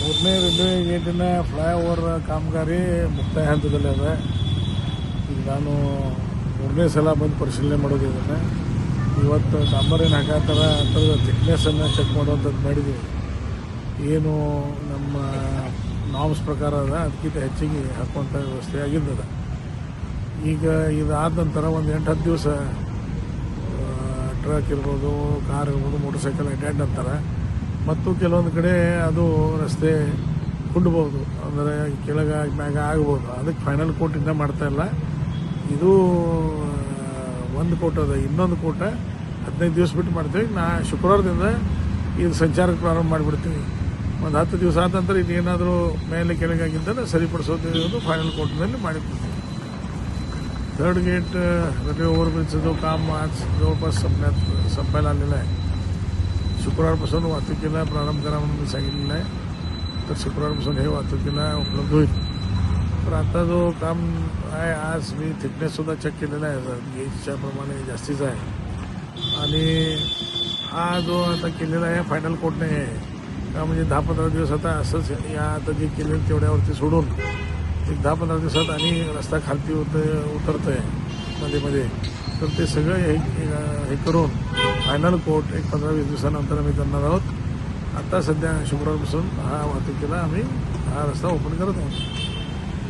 ಮೂರನೇ ರೈಲ್ವೆ ಗೇಟಿನ ಫ್ಲೈಓವರ್ ಕಾಮಗಾರಿ ಮುಕ್ತಾಯ ಹಂತದಲ್ಲಿ ಅದ. ಈಗ ನಾನು ಮೂರನೇ ಸಲ ಬಂದು ಪರಿಶೀಲನೆ ಮಾಡೋದು ಇದನ್ನು. ಇವತ್ತು ಡಾಂಬರ್ ಏನು ಹಾಕತ್ತಾರ ಅದರ ಥಿಕ್ನೆಸ್ಸನ್ನು ಚೆಕ್ ಮಾಡುವಂಥದ್ದು ಮಾಡಿದ್ವಿ. ಏನು ನಮ್ಮ ನಾಮ್ಸ್ ಪ್ರಕಾರ ಅದ ಅದಕ್ಕಿಂತ ಹೆಚ್ಚಿಗೆ ಹಾಕುವಂಥ ವ್ಯವಸ್ಥೆ ಆಗಿದ್ದದ. ಈಗ ಇದಾದ ನಂತರ ಒಂದು 8-10 ದಿವಸ ಟ್ರಕ್ ಇರ್ಬೋದು, ಕಾರ್ ಇರ್ಬೋದು, ಮೋಟರ್ ಸೈಕಲ್ ಅಡ್ಯಾಡ್ ಅಂತಾರೆ. ಮತ್ತು ಕೆಲವೊಂದು ಕಡೆ ಅದು ರಸ್ತೆ ಕುಂಡ್ಬೋದು, ಅಂದರೆ ಕೆಳಗೆ ಮ್ಯಾಗ ಆಗ್ಬೋದು. ಅದಕ್ಕೆ ಫೈನಲ್ ಕೋಟ್ ಇನ್ನೂ ಮಾಡ್ತಾಯಿಲ್ಲ. ಇದು ಒಂದು ಕೋಟ್ ಅದ, ಇನ್ನೊಂದು ಕೋಟ 15 ದಿವಸ ಬಿಟ್ಟು ಮಾಡ್ತೀವಿ. ಶುಕ್ರವಾರದಿಂದ ಇದು ಸಂಚಾರಕ್ಕೆ ಪ್ರಾರಂಭ ಮಾಡಿಬಿಡ್ತೀವಿ. ಒಂದು 10 ದಿವಸ ಆದ ನಂತರ ಇನ್ನೇನಾದರೂ ಮೇಲೆ ಕೆಳಗೆ ಆಗಿದ್ದರೆ ಸರಿಪಡಿಸೋದು ಫೈನಲ್ ಕೋಟ್ನಲ್ಲಿ ಮಾಡಿಬಿಡ್ತೀವಿ. थर्ड गेट रेल्वे ओव्हरब्रिजचं जो काम आज जवळपास संपायला आलेलं आहे. शुक्रवारपासून वाहतुकीला प्रारंभ करा म्हणून मी सांगितलेलं आहे. तर शुक्रवारपासून हे वाहतुकीला उपलब्ध होईल. तर आता जो काम आहे, आज मी थिकनेससुद्धा चेक केलेला आहे, गेजच्या प्रमाणे जास्तीचा आहे. आणि हा जो आता केलेला आहे फायनल कोट नाही आहे का, म्हणजे 10-15 दिवस आता असंच या आता जे केलेलं तेवढ्यावरती सोडून एक 10-15 दिवसात आणि रस्ता खालती उतरतो आहे मध्ये. तर ते सगळं हे करून फायनल कोट एक 15-20 दिवसानंतर आम्ही करणार आहोत. आता सध्या शुक्रवारपासून हा वाहतुकीला आम्ही हा रस्ता ओपन करत आहोत.